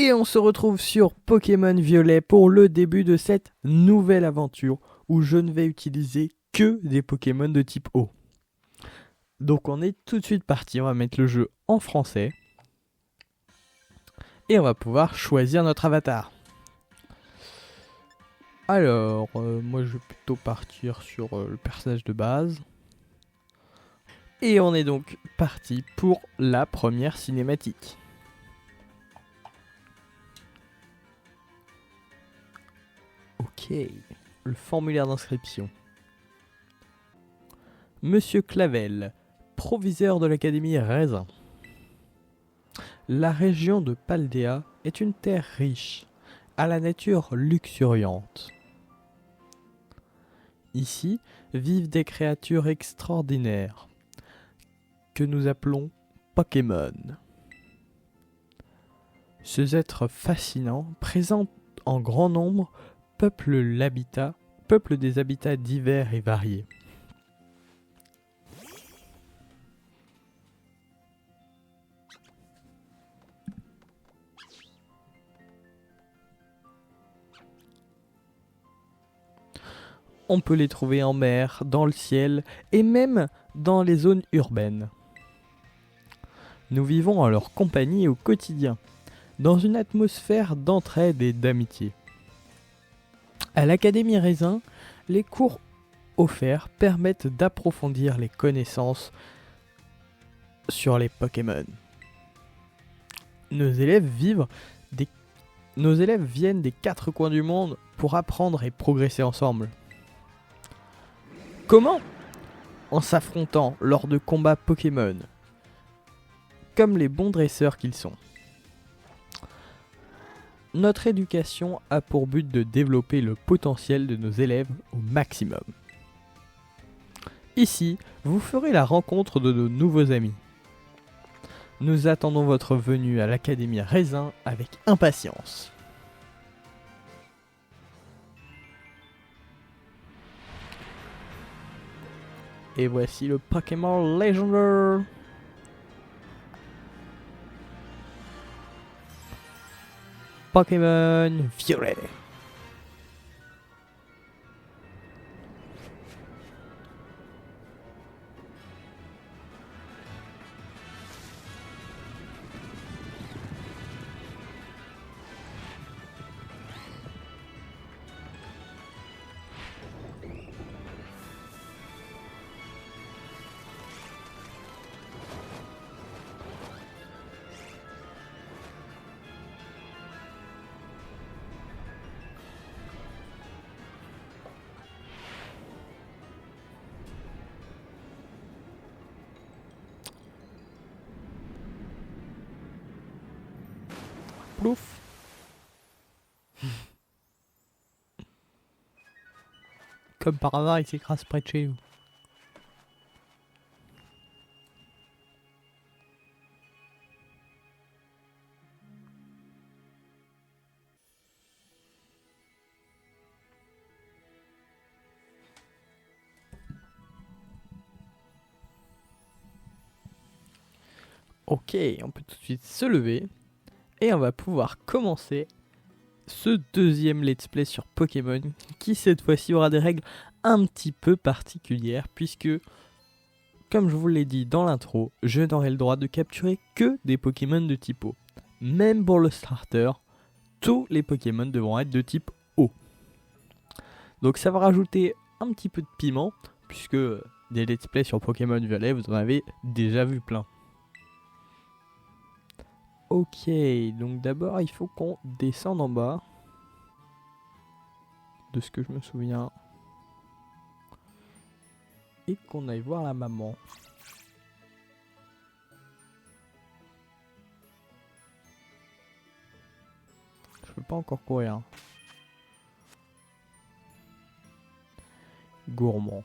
Et on se retrouve sur Pokémon Violet pour le début de cette nouvelle aventure où je ne vais utiliser que des Pokémon de type eau. Donc on est tout de suite parti, on va mettre le jeu en français et on va pouvoir choisir notre avatar. Alors, moi je vais plutôt partir sur le personnage de base. Et on est donc parti pour la première cinématique. Ok, le formulaire d'inscription. Monsieur Clavel, proviseur de l'Académie Raisin. La région de Paldea est une terre riche, à la nature luxuriante. Ici vivent des créatures extraordinaires, que nous appelons Pokémon. Ces êtres fascinants, présents en grand nombre, peuplent des habitats divers et variés. On peut les trouver en mer, dans le ciel et même dans les zones urbaines. Nous vivons en leur compagnie au quotidien, dans une atmosphère d'entraide et d'amitié. À l'Académie Raisin, les cours offerts permettent d'approfondir les connaissances sur les Pokémon. Nos élèves viennent des 4 coins du monde pour apprendre et progresser ensemble. Comment ? En s'affrontant lors de combats Pokémon, comme les bons dresseurs qu'ils sont. Notre éducation a pour but de développer le potentiel de nos élèves au maximum. Ici, vous ferez la rencontre de nos nouveaux amis. Nous attendons votre venue à l'Académie Raisin avec impatience. Et voici le Pokémon Legendary. Pokémon Violet. Plouf. Comme par hasard, il s'écrase près de chez nous. Ok, on peut tout de suite se lever et on va pouvoir commencer ce deuxième let's play sur Pokémon qui cette fois-ci aura des règles un petit peu particulières puisque, comme je vous l'ai dit dans l'intro, je n'aurai le droit de capturer que des Pokémon de type eau. Même pour le starter, tous les Pokémon devront être de type eau. Donc ça va rajouter un petit peu de piment puisque des let's play sur Pokémon Violet, vous en avez déjà vu plein. Ok, donc d'abord il faut qu'on descende en bas, de ce que je me souviens, et qu'on aille voir la maman. Je peux pas encore courir. Gourmand.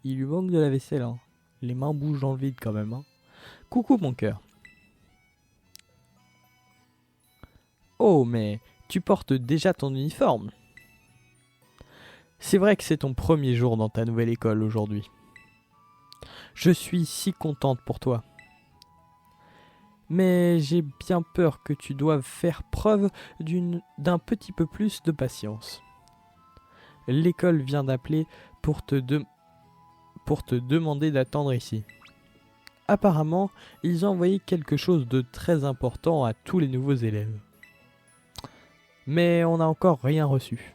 Il lui manque de la vaisselle, hein. Les mains bougent dans le vide quand même, hein. Coucou mon cœur. Oh mais tu portes déjà ton uniforme. C'est vrai que c'est ton premier jour dans ta nouvelle école aujourd'hui. Je suis si contente pour toi. Mais j'ai bien peur que tu doives faire preuve d'un petit peu plus de patience. L'école vient d'appeler pour pour te demander d'attendre ici. Apparemment, ils ont envoyé quelque chose de très important à tous les nouveaux élèves. Mais on n'a encore rien reçu.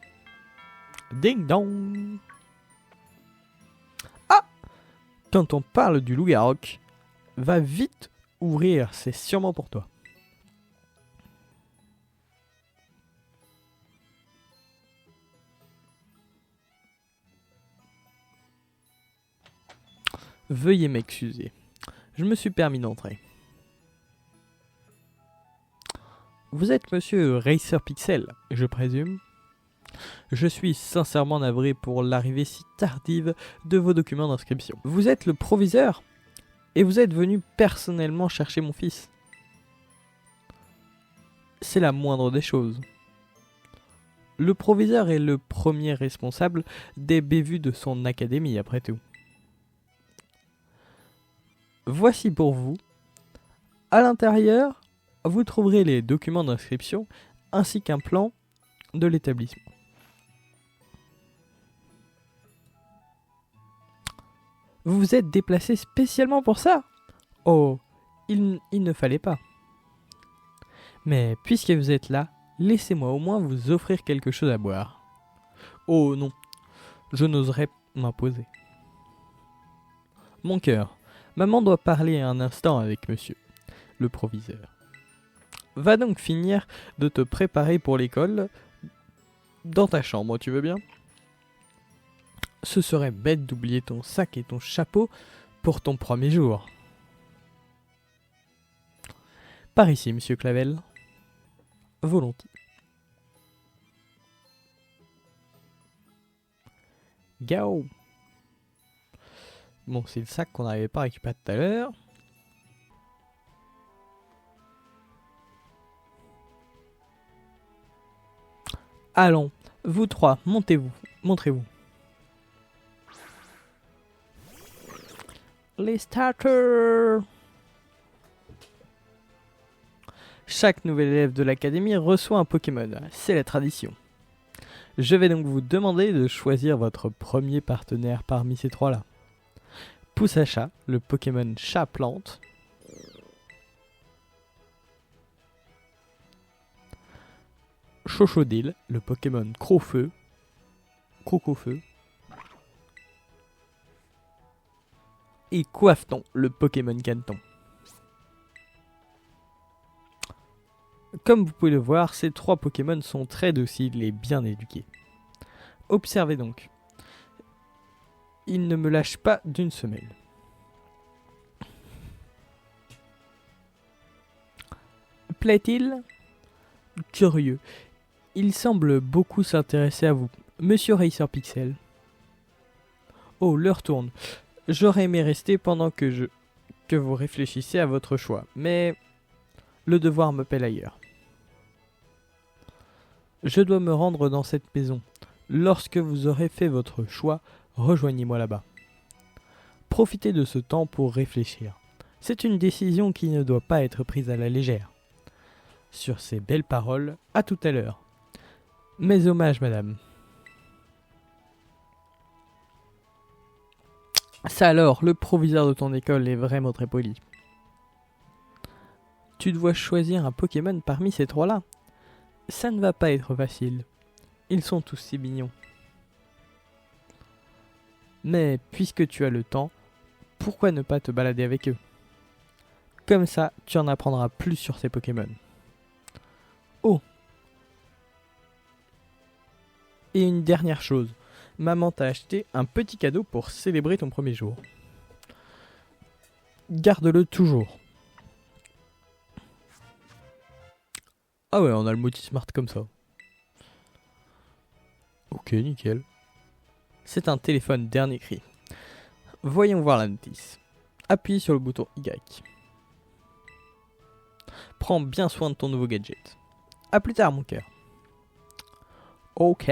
Ding dong! Ah! Quand on parle du loup-garou, va vite ouvrir, c'est sûrement pour toi. Veuillez m'excuser. Je me suis permis d'entrer. Vous êtes monsieur Racer Pixel, je présume? Je suis sincèrement navré pour l'arrivée si tardive de vos documents d'inscription. Vous êtes le proviseur? Et vous êtes venu personnellement chercher mon fils? C'est la moindre des choses. Le proviseur est le premier responsable des bévues de son académie, après tout. Voici pour vous. À l'intérieur, vous trouverez les documents d'inscription ainsi qu'un plan de l'établissement. Vous vous êtes déplacé spécialement pour ça? Oh, il ne fallait pas. Mais puisque vous êtes là, laissez-moi au moins vous offrir quelque chose à boire. Oh non, je n'oserais m'imposer. Mon cœur, maman doit parler un instant avec monsieur, le proviseur. Va donc finir de te préparer pour l'école dans ta chambre, tu veux bien? Ce serait bête d'oublier ton sac et ton chapeau pour ton premier jour. Par ici, monsieur Clavel. Volontiers. Gao. Bon, c'est le sac qu'on n'arrivait pas à récupérer tout à l'heure. Allons, vous trois, montez-vous, montrez-vous. Les starters. Chaque nouvel élève de l'académie reçoit un Pokémon, c'est la tradition. Je vais donc vous demander de choisir votre premier partenaire parmi ces trois-là. Pouce à chat, le Pokémon chat-plante. Chochodile, le Pokémon Crofeu. Crocofeu. Et Coiffeton, le Pokémon Caneton. Comme vous pouvez le voir, ces trois Pokémon sont très dociles et bien éduqués. Observez donc. Ils ne me lâchent pas d'une semelle. Plaît-il? Curieux. Il semble beaucoup s'intéresser à vous, monsieur Racer Pixel. Oh, l'heure tourne. J'aurais aimé rester pendant que vous réfléchissez à votre choix, mais le devoir m'appelle ailleurs. Je dois me rendre dans cette maison. Lorsque vous aurez fait votre choix, rejoignez-moi là-bas. Profitez de ce temps pour réfléchir. C'est une décision qui ne doit pas être prise à la légère. Sur ces belles paroles, à tout à l'heure. Mes hommages, madame. Ça alors, le proviseur de ton école est vraiment très poli. Tu dois choisir un Pokémon parmi ces trois-là. Ça ne va pas être facile. Ils sont tous si mignons. Mais puisque tu as le temps, pourquoi ne pas te balader avec eux? Comme ça, tu en apprendras plus sur ces Pokémon. Oh! Et une dernière chose. Maman t'a acheté un petit cadeau pour célébrer ton premier jour. Garde-le toujours. Ah ouais, on a le Multismart comme ça. Ok, nickel. C'est un téléphone dernier cri. Voyons voir la notice. Appuie sur le bouton Y. Prends bien soin de ton nouveau gadget. A plus tard, mon cœur. Ok.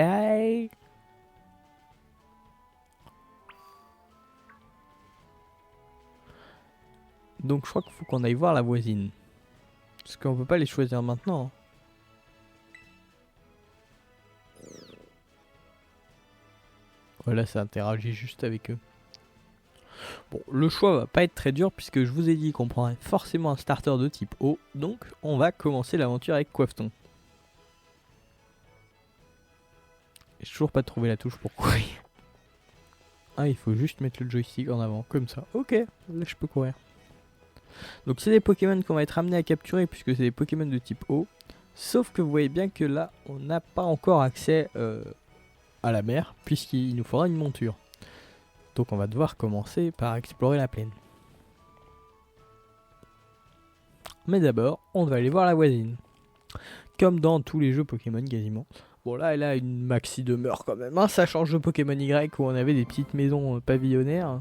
Donc je crois qu'il faut qu'on aille voir la voisine. Parce qu'on peut pas les choisir maintenant. Voilà, ça interagit juste avec eux. Bon, le choix va pas être très dur puisque je vous ai dit qu'on prendrait forcément un starter de type eau. Donc on va commencer l'aventure avec Coiffeton. J'ai toujours pas trouvé la touche pour courir. Ah, il faut juste mettre le joystick en avant, comme ça. Ok, là je peux courir. Donc c'est des Pokémon qu'on va être amené à capturer puisque c'est des Pokémon de type eau. Sauf que vous voyez bien que là, on n'a pas encore accès à la mer puisqu'il nous faudra une monture. Donc on va devoir commencer par explorer la plaine. Mais d'abord, on va aller voir la voisine. Comme dans tous les jeux Pokémon quasiment. Bon là, elle a une maxi demeure quand même. Hein. Ça change de Pokémon Y où on avait des petites maisons pavillonnaires.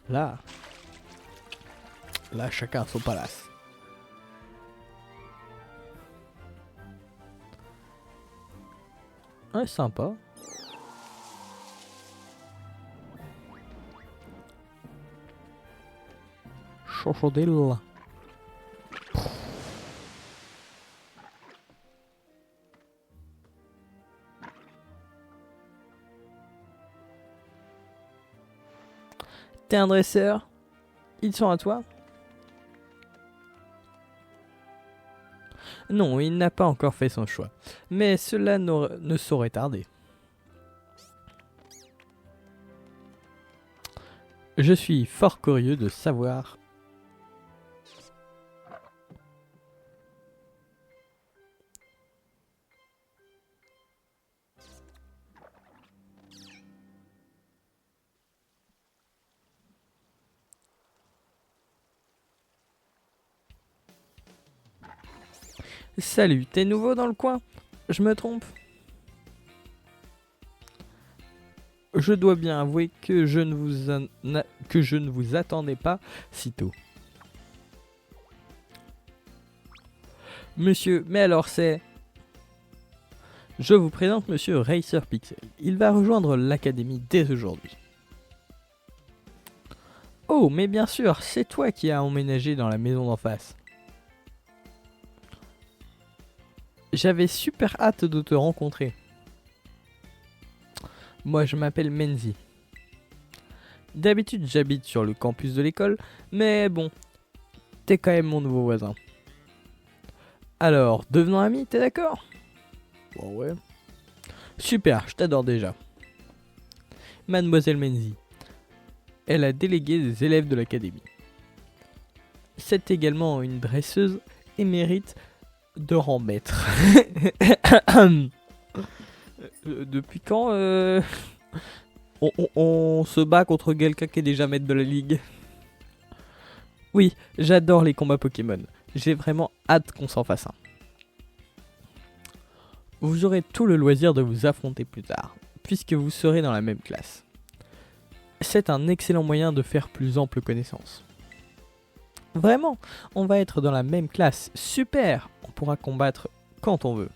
Là, chacun a son palace. Ouais, sympa. Chochodil. T'es un dresseur? Ils sont à toi? Non, il n'a pas encore fait son choix. Mais cela ne saurait tarder. Je suis fort curieux de savoir. Salut, t'es nouveau dans le coin? Je me trompe? Je dois bien avouer que je ne vous attendais pas si tôt. Monsieur, mais alors c'est... Je vous présente Monsieur Racer Pixel. Il va rejoindre l'académie dès aujourd'hui. Oh, mais bien sûr, c'est toi qui as emménagé dans la maison d'en face. J'avais super hâte de te rencontrer. Moi, je m'appelle Menzi. D'habitude, j'habite sur le campus de l'école, mais bon, t'es quand même mon nouveau voisin. Alors, devenons amis, t'es d'accord? Bon, ouais. Super, je t'adore déjà. Mademoiselle Menzi. Elle a délégué des élèves de l'académie. C'est également une dresseuse et mérite de rang maître. Depuis quand on se bat contre quelqu'un qui est déjà maître de la ligue? Oui, j'adore les combats Pokémon. J'ai vraiment hâte qu'on s'en fasse un. Vous aurez tout le loisir de vous affronter plus tard, puisque vous serez dans la même classe. C'est un excellent moyen de faire plus ample connaissance. Vraiment, on va être dans la même classe, super! On pourra combattre quand on veut.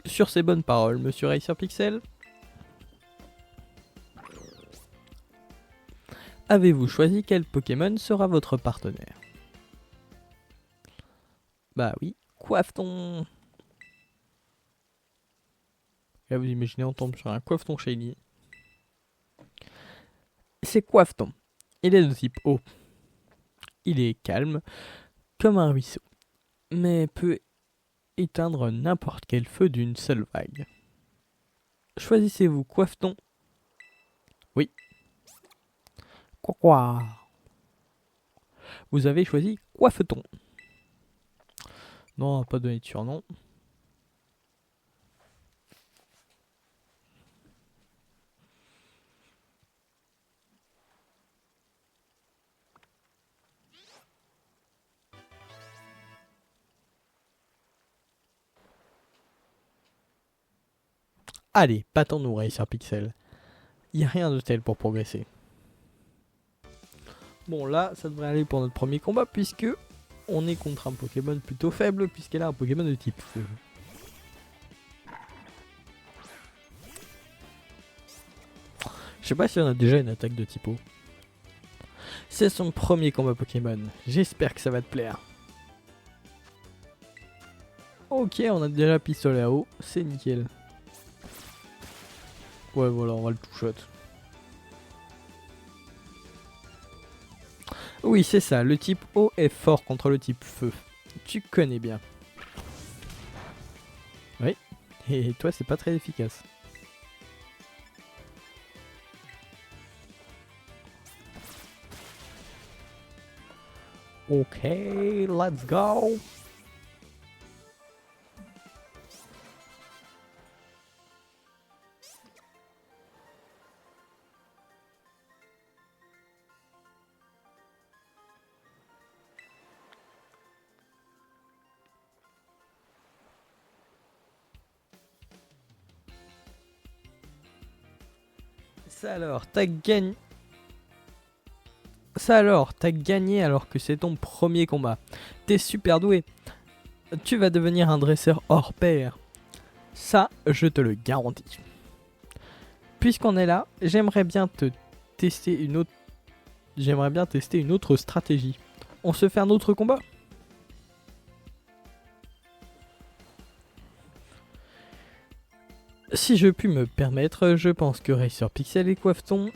Sur ces bonnes paroles, Monsieur Racer Pixel, avez-vous choisi quel Pokémon sera votre partenaire? Bah oui, Coiffeton. Là vous imaginez on tombe sur un Coiffeton shiny. C'est Coiffeton. Il est de type eau. Il est calme, comme un ruisseau, mais peut éteindre n'importe quel feu d'une seule vague. Choisissez-vous Coiffeton? Oui. Quoi? Vous avez choisi Coiffeton. Non, pas donné de surnom. Allez, battons-nous, Racer Pixel. Y a rien de tel pour progresser. Bon, là, ça devrait aller pour notre premier combat, puisque on est contre un Pokémon plutôt faible, puisqu'elle a un Pokémon de type feu. Je sais pas si on a déjà une attaque de type eau. C'est son premier combat Pokémon. J'espère que ça va te plaire. Ok, on a déjà pistolet à eau. C'est nickel. Ouais, voilà, on va le two-shot. Oui, c'est ça. Le type eau est fort contre le type feu. Tu connais bien. Oui. Et toi, c'est pas très efficace. Ok, let's go. Ça alors, t'as gagné alors que c'est ton premier combat. T'es super doué. Tu vas devenir un dresseur hors pair. Ça, je te le garantis. Puisqu'on est là, j'aimerais bien tester une autre stratégie. On se fait un autre combat? Si je puis me permettre, je pense que Racer Pixel et Coiffeton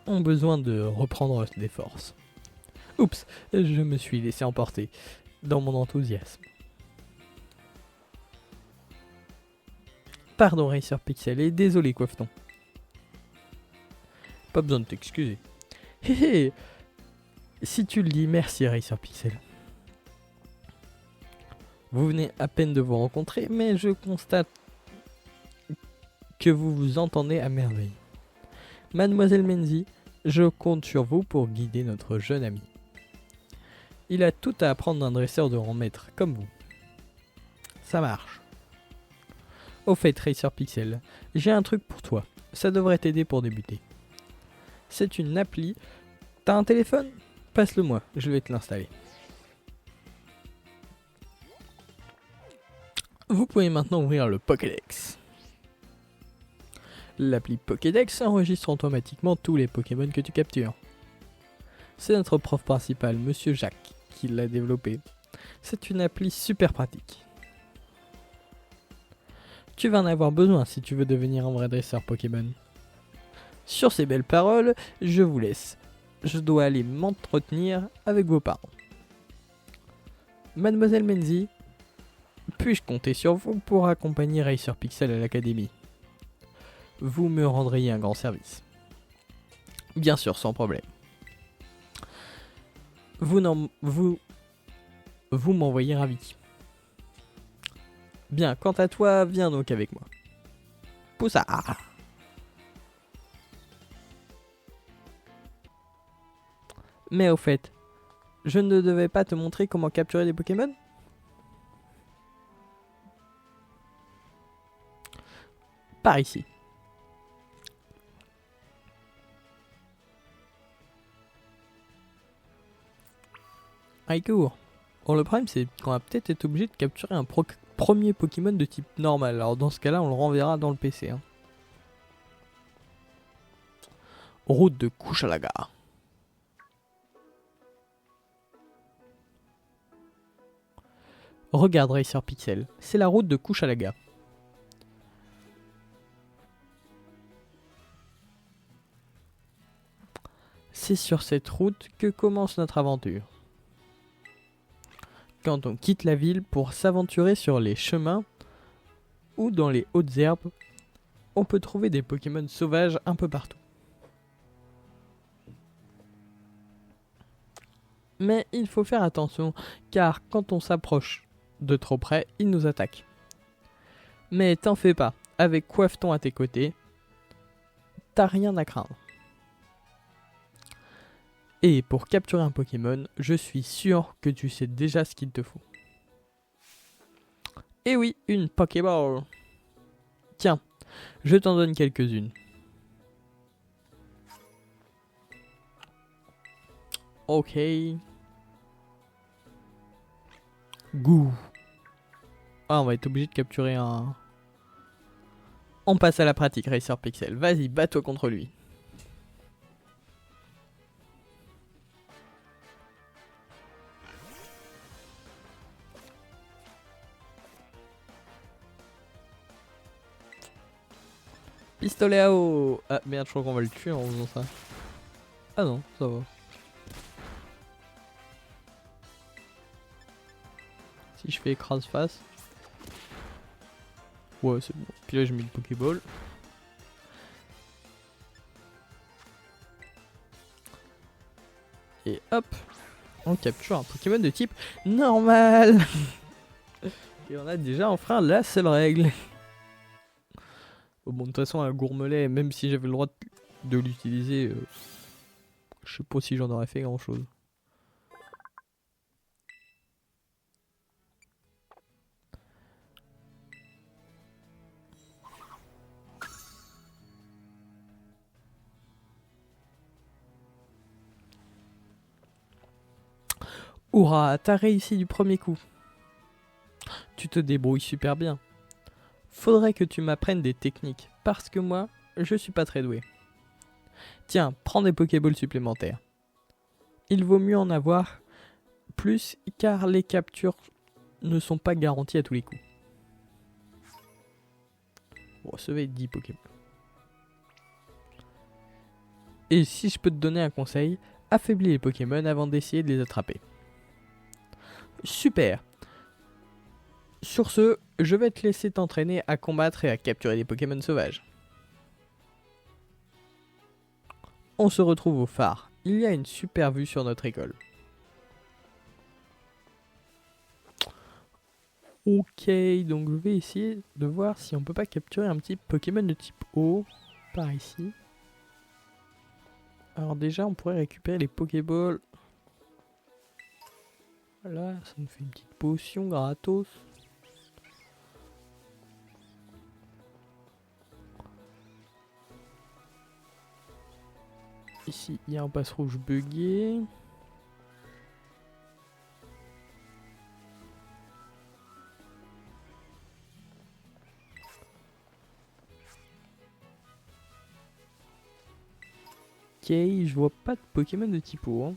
ont besoin de reprendre des forces. Oups, je me suis laissé emporter dans mon enthousiasme. Pardon Racer Pixel et désolé Coiffeton. Pas besoin de t'excuser. Hé hé. Si tu le dis, merci Racer Pixel. Vous venez à peine de vous rencontrer, mais je constate que vous vous entendez à merveille. Mademoiselle Menzi, je compte sur vous pour guider notre jeune ami. Il a tout à apprendre d'un dresseur de rang maître, comme vous. Ça marche. Au fait, Racer Pixel, j'ai un truc pour toi. Ça devrait t'aider pour débuter. C'est une appli. T'as un téléphone? Passe-le moi, je vais te l'installer. Vous pouvez maintenant ouvrir le Pokédex. L'appli Pokédex enregistre automatiquement tous les Pokémon que tu captures. C'est notre prof principal, Monsieur Jacques, qui l'a développé. C'est une appli super pratique. Tu vas en avoir besoin si tu veux devenir un vrai dresseur Pokémon. Sur ces belles paroles, je vous laisse. Je dois aller m'entretenir avec vos parents. Mademoiselle Menzi, puis-je compter sur vous pour accompagner Racer Pixel à l'académie? Vous me rendriez un grand service. Bien sûr, sans problème. Vous m'envoyez ravi. Bien, quant à toi, viens donc avec moi. Poussa. Mais au fait, je ne devais pas te montrer comment capturer des Pokémon? Par ici. Aïkour. Bon, le problème, c'est qu'on va peut-être être obligé de capturer un premier Pokémon de type normal. Alors, dans ce cas-là, on le renverra dans le PC. Hein. Route de Kuchalaga. Regarde, Racer Pixel. C'est la route de Kuchalaga. C'est sur cette route que commence notre aventure. Quand on quitte la ville pour s'aventurer sur les chemins ou dans les hautes herbes, on peut trouver des Pokémon sauvages un peu partout. Mais il faut faire attention, car quand on s'approche de trop près, ils nous attaquent. Mais t'en fais pas, avec Coiffeton à tes côtés, t'as rien à craindre. Et pour capturer un Pokémon, je suis sûr que tu sais déjà ce qu'il te faut. Et oui, une Pokéball. Tiens, je t'en donne quelques-unes. Ok. Gouh. Ah, on va être obligé de capturer un... On passe à la pratique, Racer Pixel. Vas-y, bats-toi contre lui. Pistolet à eau. Ah merde, je crois qu'on va le tuer en faisant ça. Ah non, ça va. Si je fais écrase face. Ouais, c'est bon. Puis là, je mets une Pokéball. Et hop, on capture un Pokémon de type normal. Et on a déjà enfreint la seule règle. Bon, de toute façon, un gourmelet, même si j'avais le droit de l'utiliser, je sais pas si j'en aurais fait grand chose. Hurrah, t'as réussi du premier coup. Tu te débrouilles super bien. Faudrait que tu m'apprennes des techniques, parce que moi, je suis pas très doué. Tiens, prends des Pokéballs supplémentaires. Il vaut mieux en avoir plus, car les captures ne sont pas garanties à tous les coups. Bon, ça va être 10 Pokéballs. Et si je peux te donner un conseil, affaiblis les Pokémon avant d'essayer de les attraper. Super. Sur ce, je vais te laisser t'entraîner à combattre et à capturer des Pokémon sauvages. On se retrouve au phare. Il y a une super vue sur notre école. Ok, donc je vais essayer de voir si on peut pas capturer un petit Pokémon de type eau par ici. Alors déjà, on pourrait récupérer les Pokéballs. Voilà, ça nous fait une petite potion gratos. Ici, il y a un passe rouge buggé. Ok, je vois pas de Pokémon de type eau. Hein.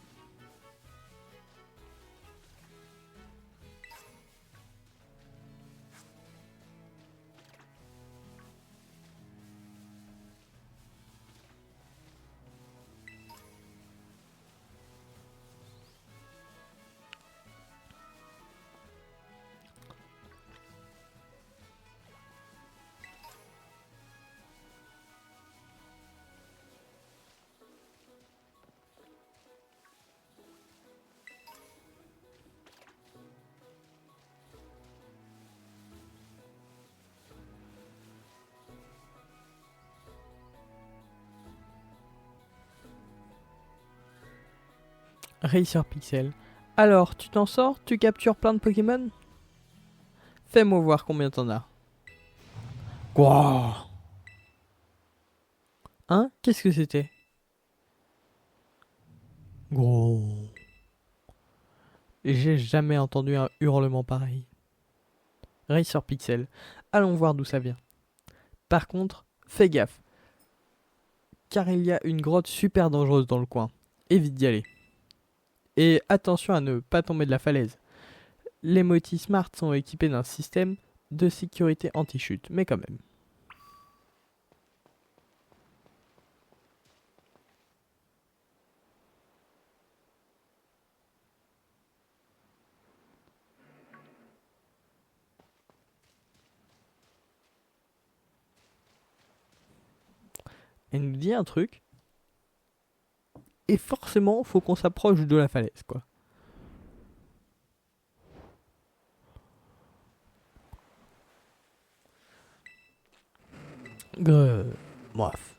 Racer Pixel. Alors, tu t'en sors? Tu captures plein de Pokémon? Fais-moi voir combien t'en as. Quoi? Hein? Qu'est-ce que c'était? Gros. J'ai jamais entendu un hurlement pareil. Racer Pixel. Allons voir d'où ça vient. Par contre, fais gaffe. Car il y a une grotte super dangereuse dans le coin. Évite d'y aller. Et attention à ne pas tomber de la falaise. Les Motis Smart sont équipés d'un système de sécurité anti-chute, mais quand même. Elle nous dit un truc. Et forcément, faut qu'on s'approche de la falaise, quoi. Bref.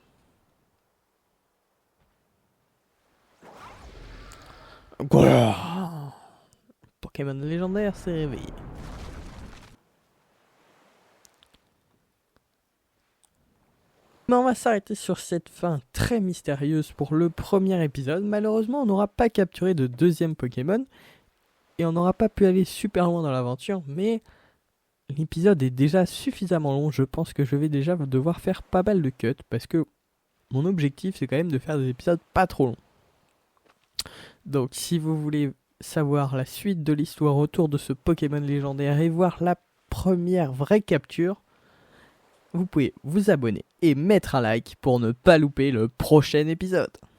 Pokémon légendaire s'est réveillé. Mais on va s'arrêter sur cette fin très mystérieuse pour le premier épisode. Malheureusement, on n'aura pas capturé de deuxième Pokémon. Et on n'aura pas pu aller super loin dans l'aventure. Mais l'épisode est déjà suffisamment long. Je pense que je vais déjà devoir faire pas mal de cuts. Parce que mon objectif, c'est quand même de faire des épisodes pas trop longs. Donc si vous voulez savoir la suite de l'histoire autour de ce Pokémon légendaire et voir la première vraie capture, vous pouvez vous abonner et mettre un like pour ne pas louper le prochain épisode.